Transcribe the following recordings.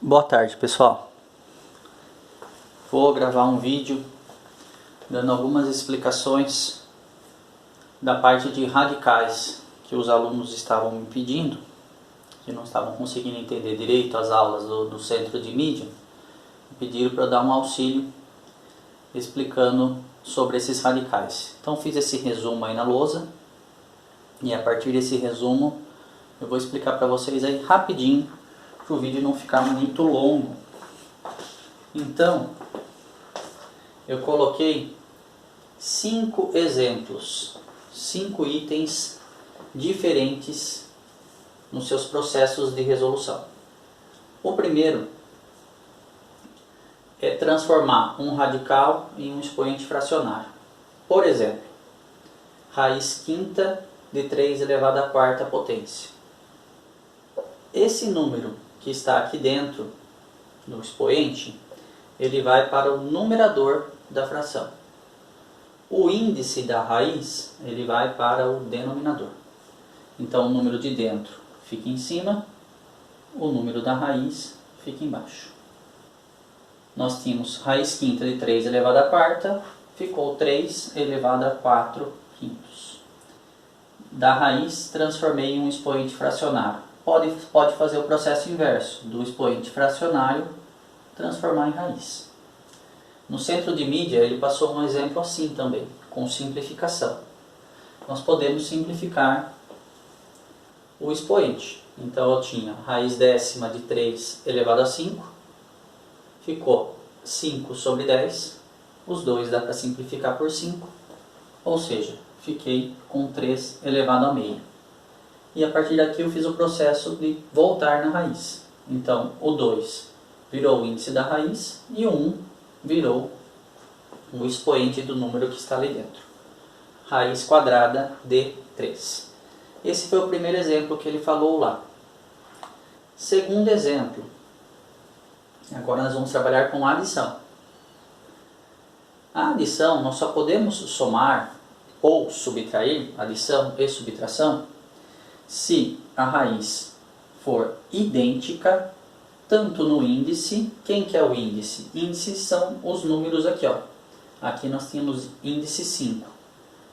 Boa tarde, pessoal. Vou gravar um vídeo dando algumas explicações da parte de radicais que os alunos estavam me pedindo, que não estavam conseguindo entender direito as aulas do centro de mídia, e pediram para eu dar um auxílio explicando sobre esses radicais. Então fiz esse resumo aí na lousa e a partir desse resumo eu vou explicar para vocês aí rapidinho, para o vídeo não ficar muito longo. Então, eu coloquei 5 exemplos, 5 itens diferentes nos seus processos de resolução. O primeiro é transformar um radical em um expoente fracionário. Por exemplo, raiz quinta de 3 elevado à quarta potência. Esse número que está aqui dentro do expoente, ele vai para o numerador da fração. O índice da raiz, ele vai para o denominador. Então o número de dentro fica em cima, o número da raiz fica embaixo. Nós tínhamos raiz quinta de 3 elevado à quarta, ficou 3 elevado a 4 quintos. Da raiz, transformei em um expoente fracionário. Pode fazer o processo inverso, do expoente fracionário transformar em raiz. No centro de mídia, ele passou um exemplo assim também, com simplificação. Nós podemos simplificar o expoente. Então eu tinha raiz décima de 3 elevado a 5, ficou 5 sobre 10, os dois dá para simplificar por 5, ou seja, fiquei com 3 elevado a meio. E a partir daqui eu fiz o processo de voltar na raiz. Então o 2 virou o índice da raiz e o 1 virou o expoente do número que está ali dentro. Raiz quadrada de 3. Esse foi o primeiro exemplo que ele falou lá. Segundo exemplo. Agora nós vamos trabalhar com adição. A adição nós só podemos somar ou subtrair, adição e subtração, se a raiz for idêntica, tanto no índice. Quem que é o índice? Índices são os números aqui, ó. Aqui nós temos índice 5.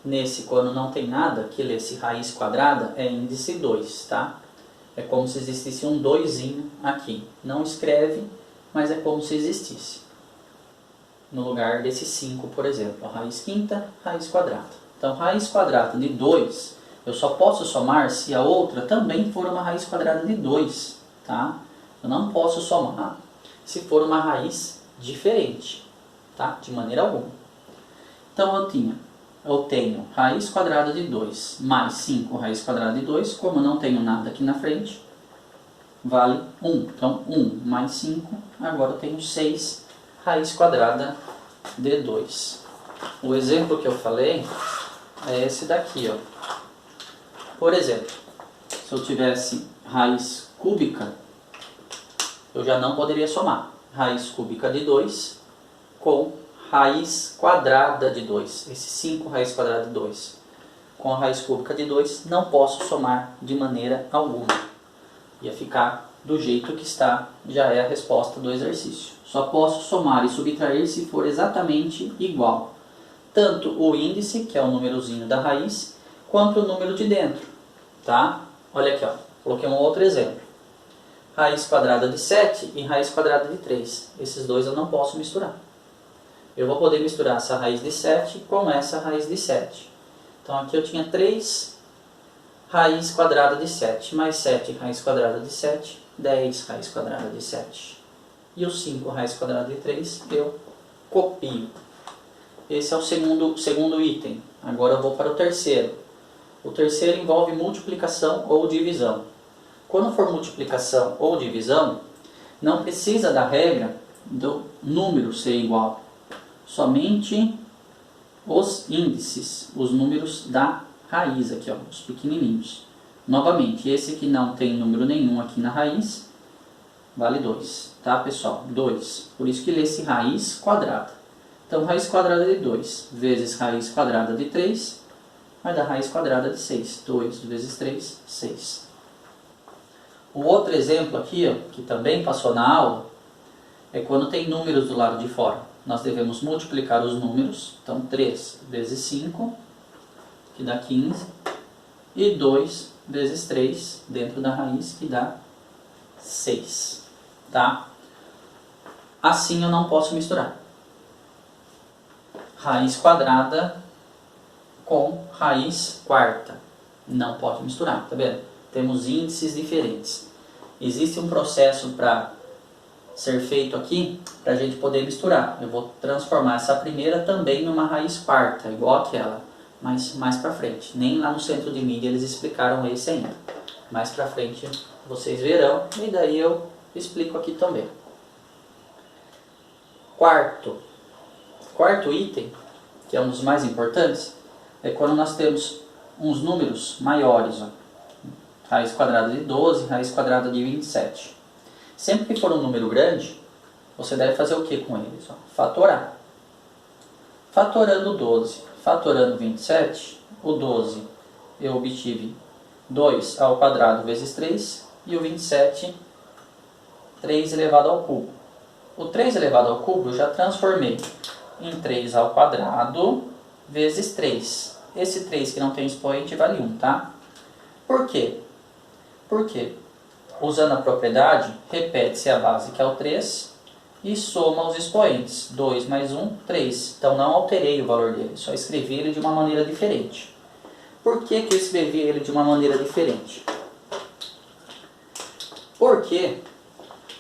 Nesse, quando não tem nada, que lê-se raiz quadrada, é índice 2, tá? É como se existisse um 2zinho aqui. Não escreve, mas é como se existisse. No lugar desse 5, por exemplo. A raiz quinta, raiz quadrada. Então, raiz quadrada de 2, eu só posso somar se a outra também for uma raiz quadrada de 2, tá? Eu não posso somar se for uma raiz diferente, tá? De maneira alguma. Então eu tenho raiz quadrada de 2 mais 5 raiz quadrada de 2, como não tenho nada aqui na frente, vale 1. Então 1 mais 5, agora eu tenho 6 raiz quadrada de 2. O exemplo que eu falei é esse daqui, ó. Por exemplo, se eu tivesse raiz cúbica, eu já não poderia somar raiz cúbica de 2 com raiz quadrada de 2. Esse 5 raiz quadrada de 2. Com a raiz cúbica de 2, não posso somar de maneira alguma. Ia ficar do jeito que está, já é a resposta do exercício. Só posso somar e subtrair se for exatamente igual. Tanto o índice, que é o númerozinho da raiz, quanto o número de dentro, tá? Olha aqui, ó, coloquei um outro exemplo. Raiz quadrada de 7 e raiz quadrada de 3. Esses dois eu não posso misturar. Eu vou poder misturar essa raiz de 7 com essa raiz de 7. Então aqui eu tinha 3 raiz quadrada de 7, mais 7 raiz quadrada de 7, 10 raiz quadrada de 7. E o 5 raiz quadrada de 3 eu copio. Esse é o segundo item. Agora eu vou para o terceiro. O terceiro envolve multiplicação ou divisão. Quando for multiplicação ou divisão, não precisa da regra do número ser igual. Somente os índices, os números da raiz aqui, ó, os pequenininhos. Novamente, esse que não tem número nenhum aqui na raiz, vale 2, tá pessoal? 2. Por isso que lê-se raiz quadrada. Então, raiz quadrada de 2 vezes raiz quadrada de 3 vai dar raiz quadrada de 6. 2 vezes 3, 6. O outro exemplo aqui, ó, que também passou na aula, é quando tem números do lado de fora. Nós devemos multiplicar os números, então 3 vezes 5, que dá 15, e 2 vezes 3 dentro da raiz, que dá 6. Tá? Assim eu não posso misturar raiz quadrada com raiz quarta. Não pode misturar, tá vendo? Temos índices diferentes. Existe um processo para ser feito aqui, para a gente poder misturar. Eu vou transformar essa primeira também numa raiz quarta, igual aquela, mas mais para frente. Nem lá no centro de mídia eles explicaram esse ainda. Mais para frente vocês verão, e daí eu explico aqui também. Quarto item, que é um dos mais importantes, é quando nós temos uns números maiores, ó. Raiz quadrada de 12, raiz quadrada de 27. Sempre que for um número grande, você deve fazer o que com eles? Ó? Fatorar. Fatorando 12, fatorando 27, o 12 eu obtive 2 ao quadrado vezes 3, e o 27, 3 elevado ao cubo. O 3 elevado ao cubo eu já transformei em 3 ao quadrado vezes 3. Esse 3 que não tem expoente vale 1, tá? Por quê? Porque, usando a propriedade, repete-se a base, que é o 3, e soma os expoentes. 2 mais 1, 3. Então não alterei o valor dele, só escrevi ele de uma maneira diferente. Por que eu escrevi ele de uma maneira diferente? Porque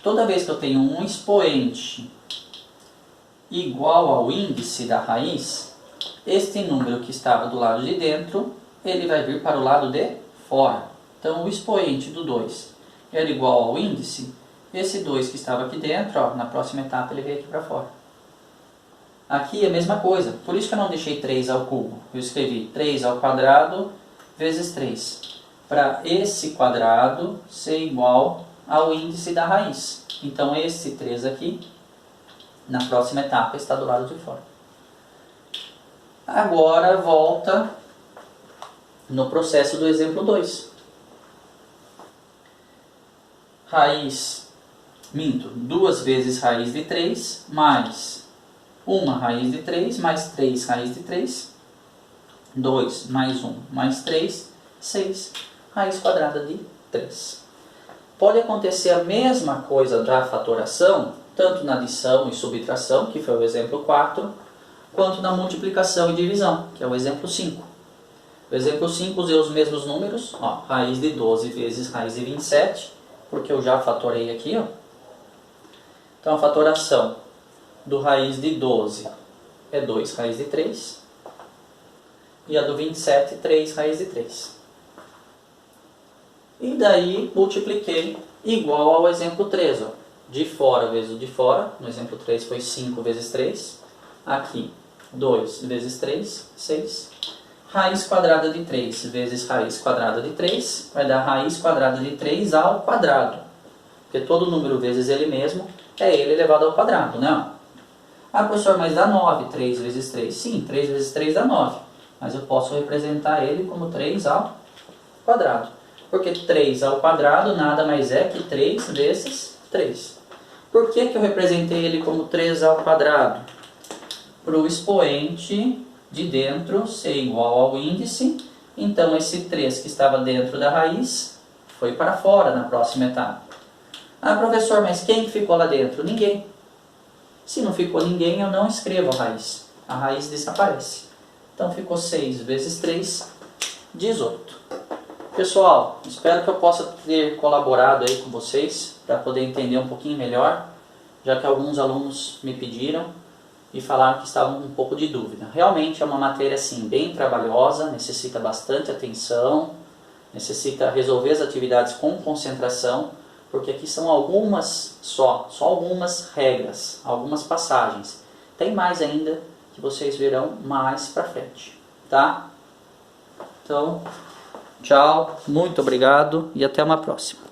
toda vez que eu tenho um expoente igual ao índice da raiz, este número que estava do lado de dentro, ele vai vir para o lado de fora. Então o expoente do 2 era igual ao índice, esse 2 que estava aqui dentro, ó, na próxima etapa ele veio aqui para fora. Aqui é a mesma coisa, por isso que eu não deixei 3 ao cubo. Eu escrevi 3 ao quadrado vezes 3, para esse quadrado ser igual ao índice da raiz. Então esse 3 aqui, na próxima etapa, está do lado de fora. Agora volta no processo do exemplo 2. Duas vezes raiz de 3, mais uma raiz de 3, mais 3 raiz de 3, 2 mais 1 mais 3, 6, raiz quadrada de 3. Pode acontecer a mesma coisa da fatoração, tanto na adição e subtração, que foi o exemplo 4, quanto na multiplicação e divisão, que é o exemplo 5. No exemplo 5 usei os mesmos números, ó, raiz de 12 vezes raiz de 27, porque eu já fatorei aqui, ó. Então a fatoração do raiz de 12 é 2 raiz de 3, e a do 27, 3 raiz de 3. E daí multipliquei igual ao exemplo 3, ó. De fora vezes o de fora, no exemplo 3 foi 5 vezes 3, aqui 2 vezes 3, 6. Raiz quadrada de 3 vezes raiz quadrada de 3 vai dar raiz quadrada de 3 ao quadrado. Porque todo número vezes ele mesmo é ele elevado ao quadrado, né? Ah, professor, mas dá 9, 3 vezes 3. Sim, 3 vezes 3 dá 9. Mas eu posso representar ele como 3 ao quadrado. Porque 3 ao quadrado nada mais é que 3 vezes 3. Por que eu representei ele como 3 ao quadrado? Para o expoente de dentro ser igual ao índice, então esse 3 que estava dentro da raiz foi para fora na próxima etapa. Ah, professor, mas quem que ficou lá dentro? Ninguém. Se não ficou ninguém, eu não escrevo a raiz. A raiz desaparece. Então ficou 6 vezes 3, 18. Pessoal, espero que eu possa ter colaborado aí com vocês para poder entender um pouquinho melhor, já que alguns alunos me pediram e falaram que estavam com um pouco de dúvida. Realmente é uma matéria assim, bem trabalhosa, necessita bastante atenção, necessita resolver as atividades com concentração, porque aqui são algumas só algumas regras, algumas passagens. Tem mais ainda que vocês verão mais pra frente, tá? Então, tchau, muito obrigado e até uma próxima.